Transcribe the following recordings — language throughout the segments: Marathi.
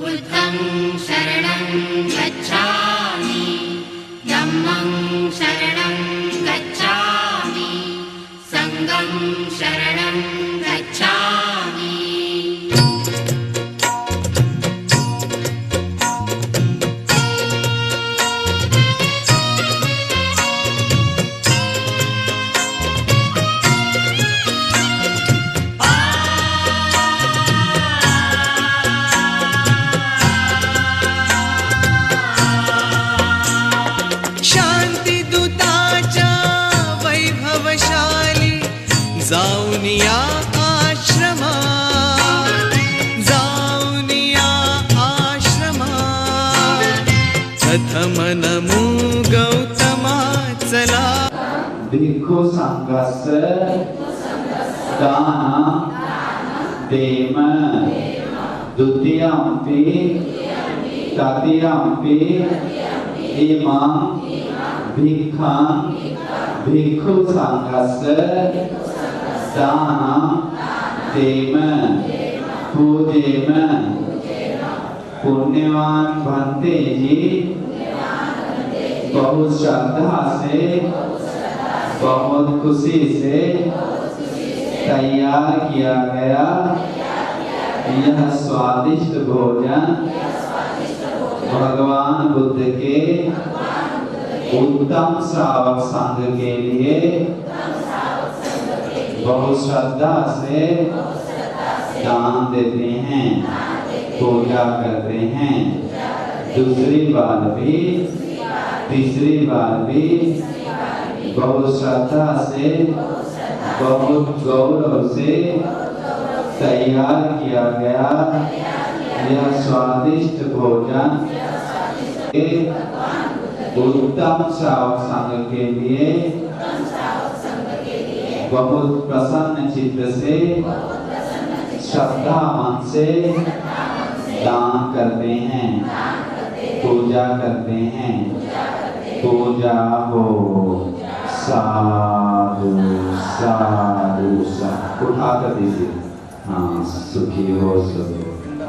बुद्धं शरणं गच्छामि, धम्मं शरणं गच्छामि, संघं शरणं गच्छामि। जाऊन या आश्रमात, जाऊन या आश्रमात, प्रथम नमो गौतमा चला। भिक्खु संघस्य दानं देम, द्वितीयम्पि तृतीयम्पि इमं भिक्खं भिक्खु संघस्य दानं देम पूजेम। पुण्यवान भंते जी बहुत श्रद्धा से बहुत खुशी से तैयार किया गया यह स्वादिष्ट भोजन भगवान बुद्ध के उत्तम श्रावक संघ के लिए बहुत श्रद्धा से दान देते हैं, पूजा करते हैं। दूसरी बार भी तीसरी बार भी बहुत श्रद्धा से बहुत गौरव से तैयार किया गया यह स्वादिष्ट भोजन उत्तम श्रावक संघ के लिए बहुत प्रसन्न चित्त से श्रद्धा मन से दान करते हैं, पूजा करते हैं। पूजा हो साधु साधु साधु। उठा कर दीजिए। हाँ, सुखी हो सब।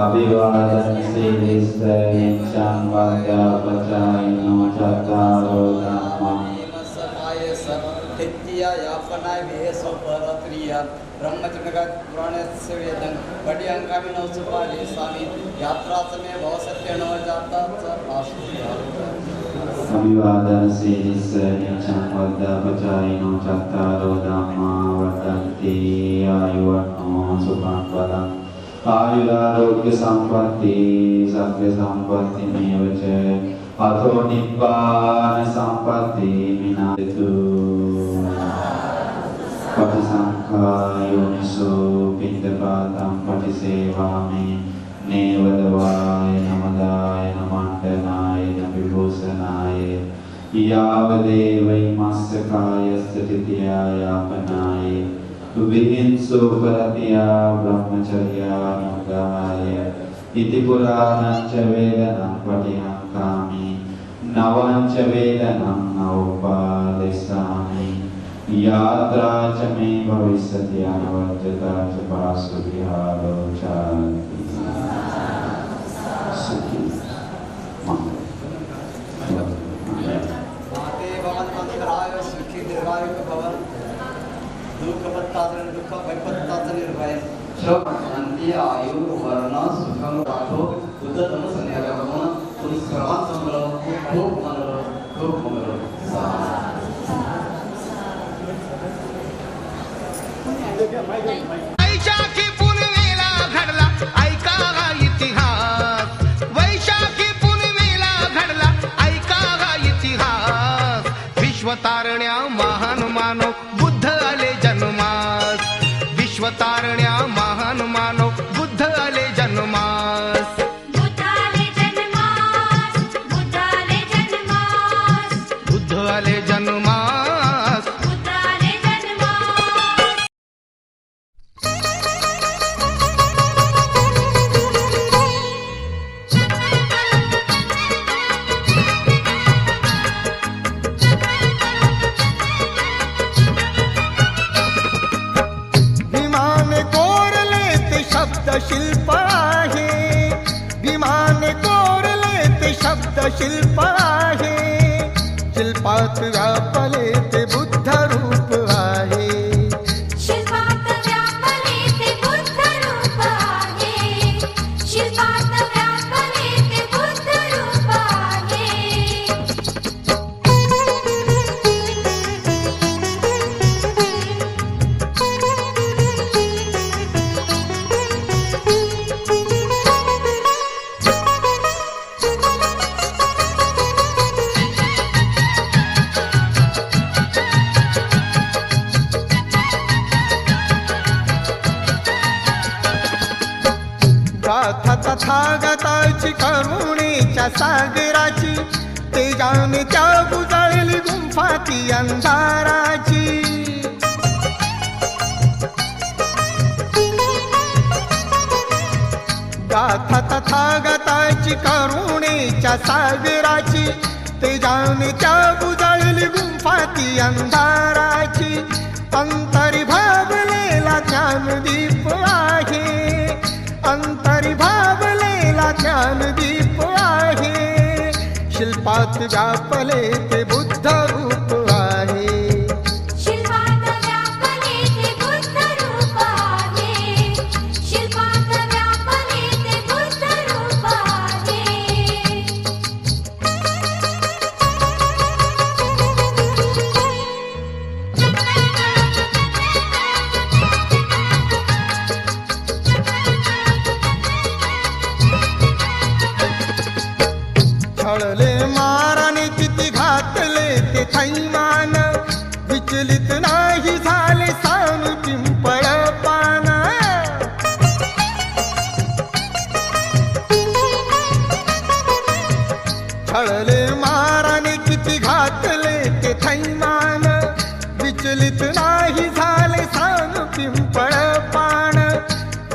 अभिवादन से वंद्यापचाइनो चत्वारो धम्मा यापनाय वेशोपरत्रिया ब्रह्मचर्यगत पुराणस्य वेदं कटियंकामि नवसुपाले स्वामी यात्रा समय भवसत्य न जाता च अभिवादन से निश्चयं वद्यापचाइनो चत्वारो धम्मा वर्धन्ति आयुर्नो सुखं पदं आयुरारोग्य संपत्ति सत्य संपत्तिमेव च अथो निब्बान संपत्ति मिनातु। पटिसंख्यायोनिषो पिण्डपातं पटिसेवामि नेवदवाय नमदाय नमण्डनाय विभूषणाय यावदेवैमस्य कायस्य तृतीयायापनाय विहिंसो परतया ब्रह्मचर्यानुगाय इति पुराणं च वेदनं पठियङ्कामि नवं च वेदनं नवोपदेशामि यात्रा च मे भविष्यति अनवद्यता च पार्श्वविहारो च सुखी माते भवन मंगलाय सुखी दीर्घायु भव दुःखपत्तात्र दुःख भयपत्तात्र निर्भय शांति आयु वर्ण सुखम राठो बुद्धतम संज्ञागमन पुष्करात संभलो खूब मंगलो वैशाखी पूर्णिमेला घडला ऐका हा इतिहास, वैशाखी पूर्णिमेला घडला ऐका हा इतिहास। विश्वतारण्या महान मानव बुद्ध आले जन्मास, विश्वतारण्या महान मानव बुद्ध आले जन्मास। बुद्धाले शब्द शिल्प आहे, शिल्पात व्यापले ते बुद्ध रूप आहे. शिल्पात व्यापले ते बुद्ध रूप आहे, शिल्पात व्यापले ते बुद्ध रूप आहे. गाथा तथागताची करुणेच्या सागराची, तेजाने त्या बुजळली गुंफा ती अंधाराची. गाथा तथागताची करुणेच्या सागराची, तेजाने त्या बुजळली गुंफा ती अंधाराची. अंतरी भावलेला ज्ञानदीप आहे, अंतरी भावलेला ज्ञानदीप आहे. शिल्पात व्यापले ते बुद्ध रूप आहे. शिल्पात व्यापले ते बुद्ध रूप आहे, शिल्पात व्यापले ते बुद्ध रूप आहे. छळले माराने किती घातले ते थैमान, विचलित नाही झाले सान पिंपळ पान. छळले माराने किती घातले ते थैमान, विचलित नाही झाले सान पिंपळ पान.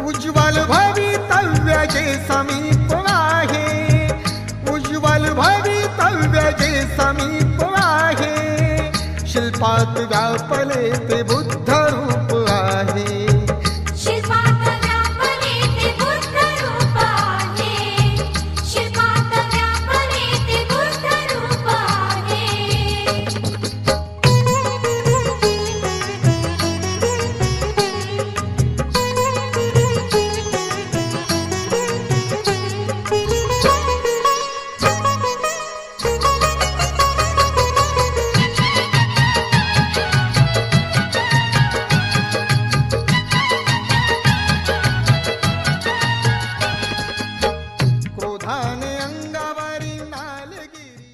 उज्ज्वल भवितव्य जे समीप आहे, उज्ज्वल भवितव्य जे समीप आहे. शिल्पात व्यापले ते बुद्ध रूप आहे. शिल्पात व्यापले ते बुद्ध रूप आहे, शिल्पात व्यापले ते बुद्ध रूप आहे. क्रोधाने अंगावरी नालगिरी.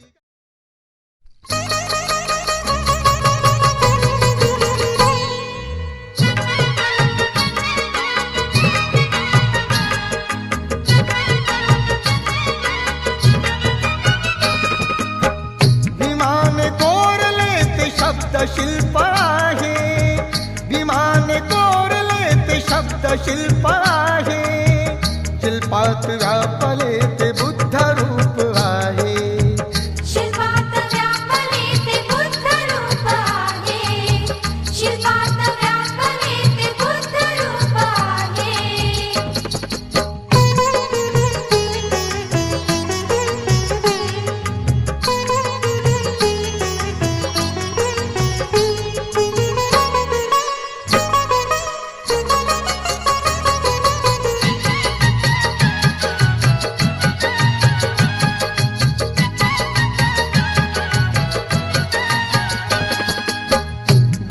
भीमाने कोरले ते शब्द शिल्प आहे, भीमाने कोरले ते शब्द शिल्प आहे. शिल्पात व्यापले ते बुद्ध रूप आहे. शिल्पात व्यापले ते बुद्ध रूप आहे, शिल्पात व्यापले ते बुद्ध रूप आहे.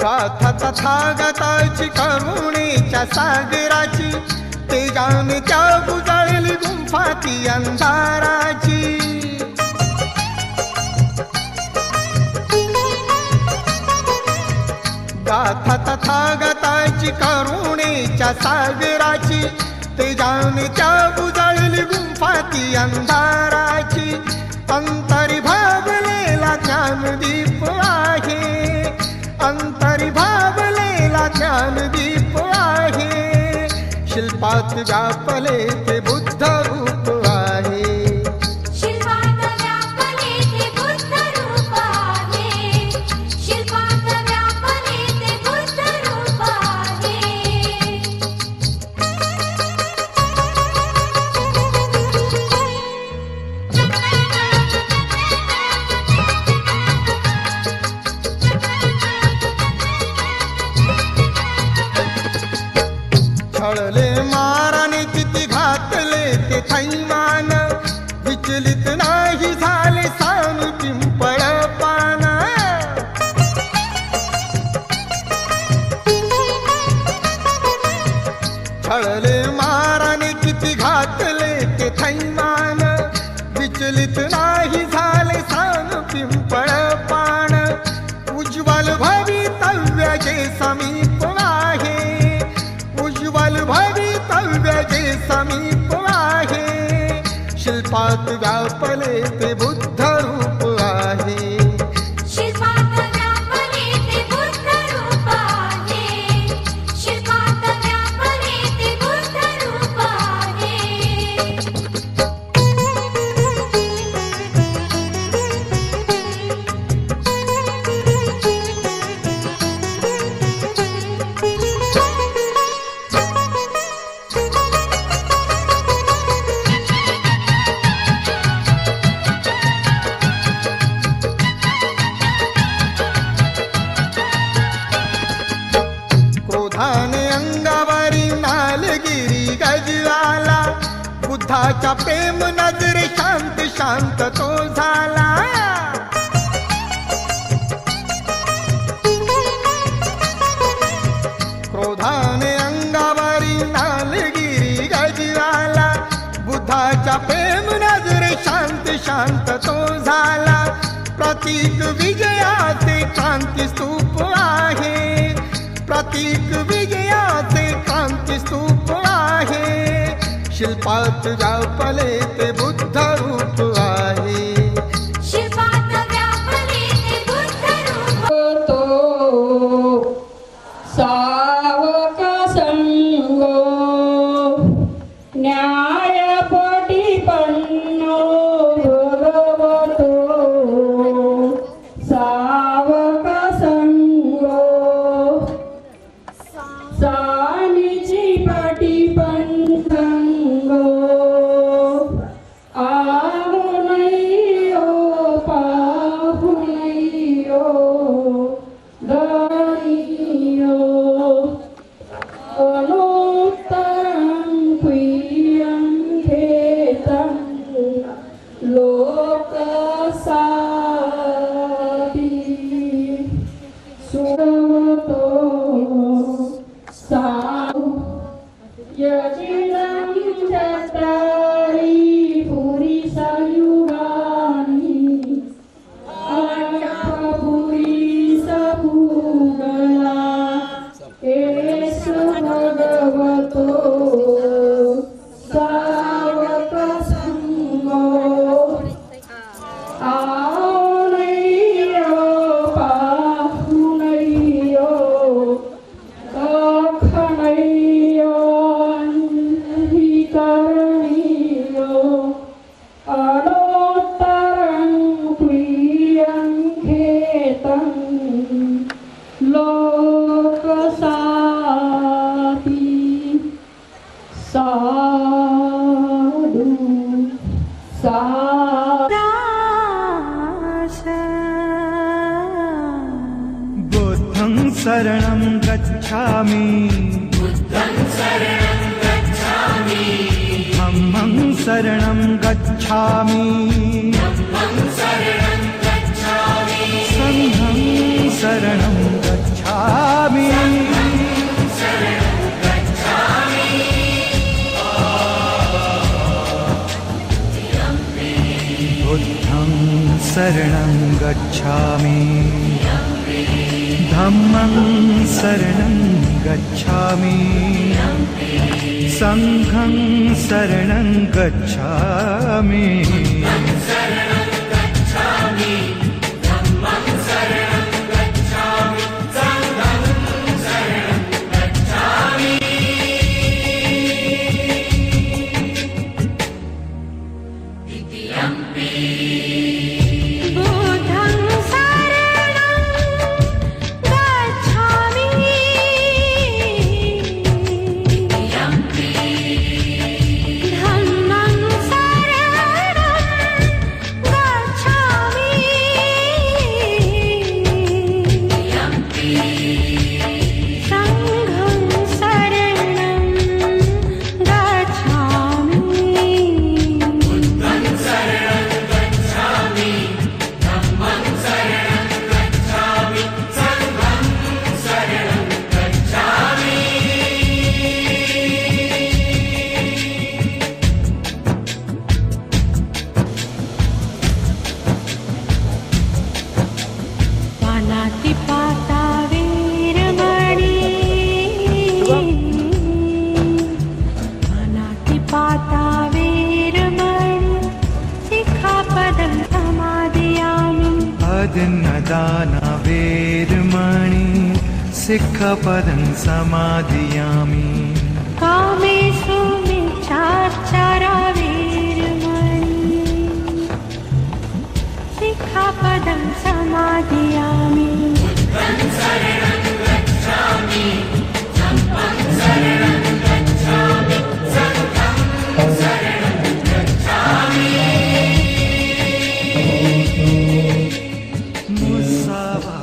गाथा तथागताची करुणेच्या सागराची, तेजाने त्या बुजळली गुंफा ती अंधाराची. गाथा तथागताची करुणेच्या सागराची, तेजाने त्या बुजळली गुंफा ती अंधाराची. अंतरी भावलेला ज्ञानदीप आहे, अंतरी भावलेला ज्ञानदीप आहे. शिल्पात व्यापले ते बुद्ध रूप आहे. शिल्पात व्यापले ते बुद्ध रूप आहे, शिल्पात व्यापले ते बुद्ध रूप आहे. थैमान विचलित नाही झाले सानु पिंपळ पान छळले माराने किती घातले ते थैमान विचलित नाही झाले सानु पिंपळ पान उज्ज्वल भवितव्य जे समीप आहे उज्ज्वल भवितव्य जे समीप आहे शिल्पात व्यापले ते बुद्ध रूप आहे शिल्पात व्यापले ते बुद्ध रूप आहे शिल्पात व्यापले ते बुद्ध रूप आहे क्रोधाने अंगावरी नालगिरी गजवाला बुद्धाच्या प्रेम नजरे शांत शांत तो झाला क्रोधाने अंगावरी नालगिरी गजवाला बुद्धाच्या प्रेम नजरे शांत शांत तो झाला प्रतीक विजयाचे क्रांती स्तूप आहे प्रतीक विजयाचे क्रांती स्तूप आहे शिल्पात व्यापले ते बुद्ध रूप आहे शिल्पात व्यापले ते बुद्ध रूप तो सावक संगो न्यायपटी पन्नो भगवतो सावक संगो सानिची पटी पंथंगो आहुनैयो पाहुनैयो दनियो अनुत्तरं क्रियं खेतं लोकसापि सुरवतो साधु यजिनं चत्वारि पुरिसयुगानि पुरिसभूगला एष भगवतो सावक संगो आनैयो पाहुनैयो अखनैयो हिकरणीयो अनोत्तरं प्रियं खेतं लोकसापि साधु बुद्धं शरणं गच्छामि धम्मं शरणं गच्छामि संघं शरणं गच्छामि बुद्धं शरणं गच्छामि धम्मं शरणं गच्छामि संघं शरणं गच्छामि बुद्धं शरणं गच्छामि धम्मं शरणं समदाना वेरमणि सिक्खपदं समादियामि कामेषु मिच्छाचारा वीर्यमणि सिक्खापदं समादियामि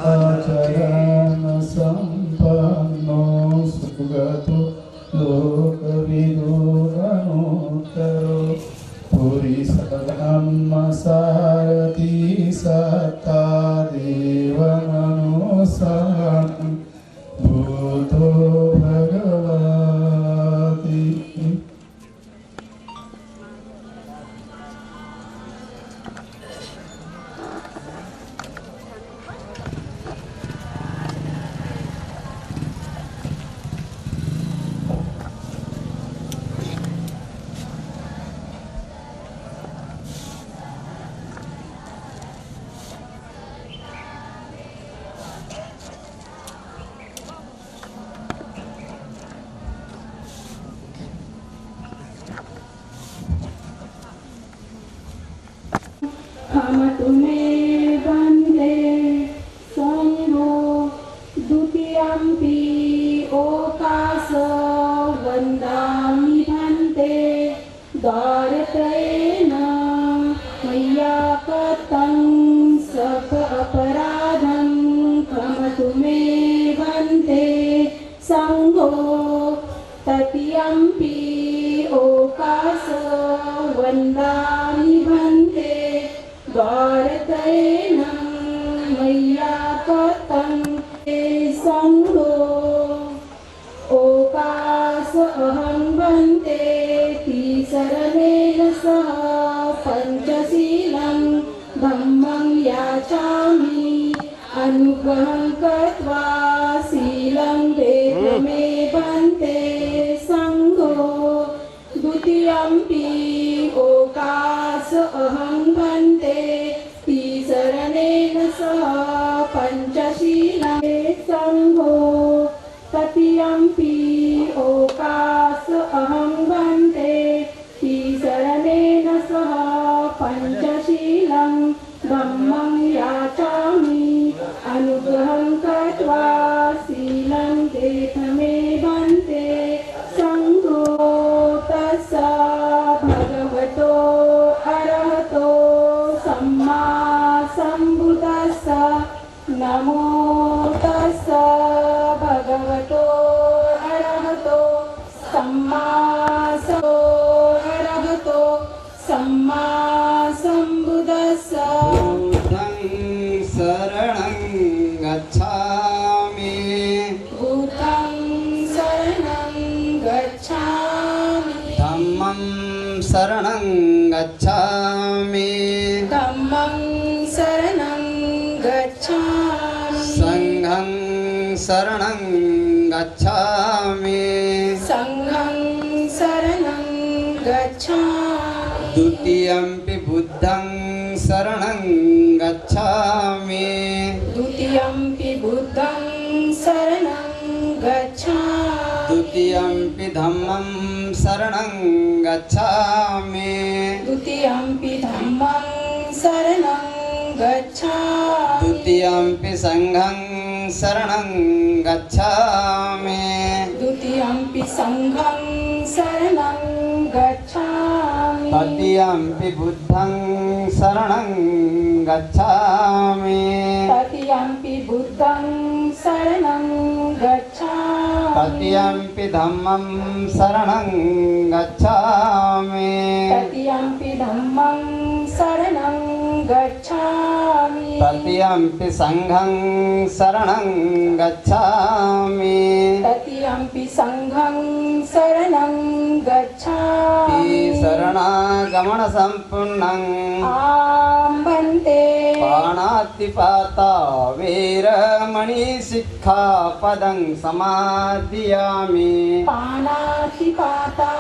आचरण संपन्नो सुगतो लोकविदो अनुत्तरो पुरीसधम्मसारथि सत्ता देवमनुसरणं भूतो भगवति हम तुम्हें वंदे संगो द्वितीयम्पि ओकास वन्दामि भन्ते द्वारत्रयेन मय्या कृतं सक अपराधं क्षमतु मे वन्दे संगो तृतीयम्पि ओकास वन्दामि भन्ते द्वारत्रयेन मय्या कृतं संगो ओकास अहं वन्दे तिसरणेन सह पञ्चशीलं धम्मं याचामि अनुग्रहं कृत्वा शीलं देहि मे वन्दे संगो द्वितीयम्पि ओकास अहं वन्दे तिसरणेन सह पञ्चशीलं संगो तृतीयम्पि ओकास अहं वन्दे तिसरणेन सह पञ्चशीलं धम्मं याचामि अनुग्रहं कृत्वा शीलं देहि मे वन्दे संगो तस्सा भगवतो अरहतो सम्मा सम्बुद्धस्सा नमो तस्सा भगवतो अरहतो सम्मा अरहतो सम्मा सम्बुद्धस्सा बुद्धं शरणं गच्छामि बुद्धं शरणं गच्छामि धम्मं शरणं गच्छामि धम्मं शरणं गच्छामि संघं शरणं गच्छामि संघं शरणं गच्छामि द्वितीयम्पि बुद्धं शरणं गच्छामि द्वितीयम्पि बुद्धं शरणं गच्छामि द्वितीयम्पि धम्मं शरणं गच्छामि द्वितीयम्पि धम्मं शरणं गच्छामि द्वितीयम्पि संघं शरणं गच्छामि द्वितीयम्पि संघं शरणं गच्छामि तृतीयम्पि बुद्धं शरणं गच्छामि तृतीयम्पि बुद्धं शरणं गच्छामि तृतीयम्पि धम्मं शरणं गच्छामि तृतीयम्पि धम्मं शरणं गच्छामि तृतीयम्पि संघं शरणं गच्छामि तृतीयम्पि संघं शरणं गच्छामि शरणागमनसम्पूर्णं आं वन्दे पाणातिपाता वेरमणि सिक्खापदं समादियामि पाणातिपाता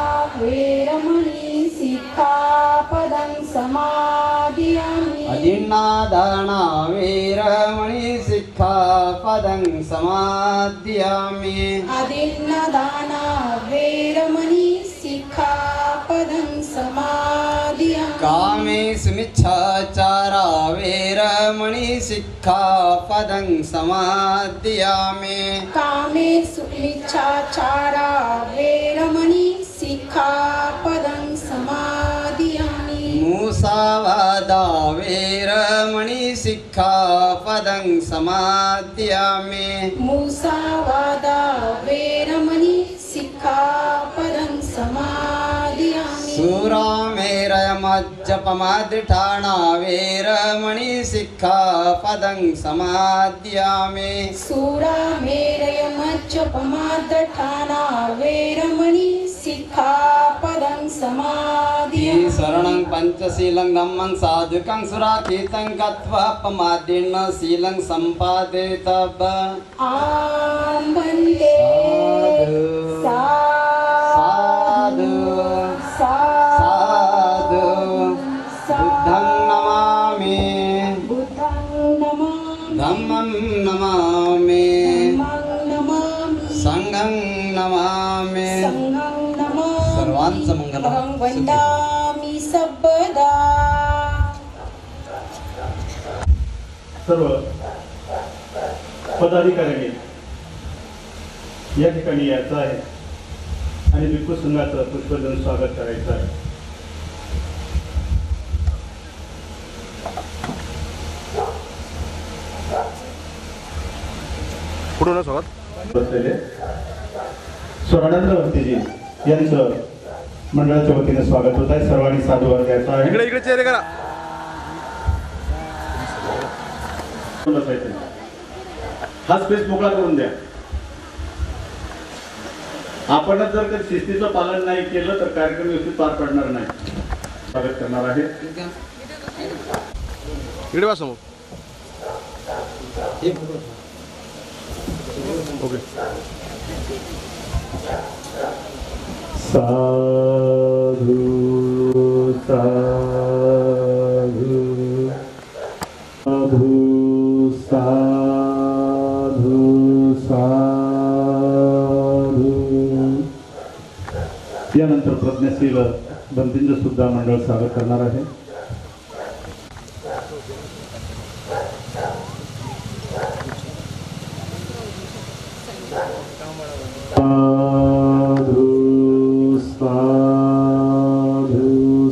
वेरमणि सिक्खापदं समादियामि अदिन्नादाना वेरमणि सिक्खापदं समादियामि अदिन्नदाना वेरमणि सिक्खापदं समादियामि कामेषु मिच्छाचारा वेरमणि सिक्खापदं समादियामि कामेषु मिच्छाचारा वेरमणि सिक्खापदं समादियामि मुसावादा वेरमणि सिक्खापदं समादियामि मुसावादा वेरमणि सिक्खापदं समादियामि सुरामेरयमज्जपमादिठाना वेरमणि सिक्खापदं समादियामि सूरामेरयमज्जपमादठाना वेरमणि सिक्खापदं समादियामि शरणं पञ्चशीलं धम्मं साधुकं सुरातीतं गत्वा पमादिन शीलं सम्पादितव् आं वन्दे साधु साधु बुद्धं नमामि बुद्धं नमामि धम्मं नमामि धम्मं नमामि संघं नमामि संघं नमामि सर्वांचं मंगलम. अहं वन्दामि सर्वदा सर्व पदाधिकाऱ्यांनी या ठिकाणी यायचं आहे आणि भिक्खू संघाचं पुष्पजन स्वागत करायचं आहे. बसलेले स्वरानंद भक्तीजी यांचं मंडळाच्या वतीने स्वागत होत आहे. सर्वांनी साधू वर्गाचं आहे. इकडे चेहरे करा. बसायचं. हा स्पेस मोकळा करून द्या. आपणच जर त्या शिस्तीचं पालन नाही केलं तर कार्यक्रम व्यवस्थित पार पडणार नाही. स्वागत करणार आहे. इकडे बसा मग. ओके. साधू साधू साधू साधू साधू. यानंतर प्रज्ञाशील बंदींचं सुद्धा मंडळ स्वागत करणार आहे. साधू साधू साधू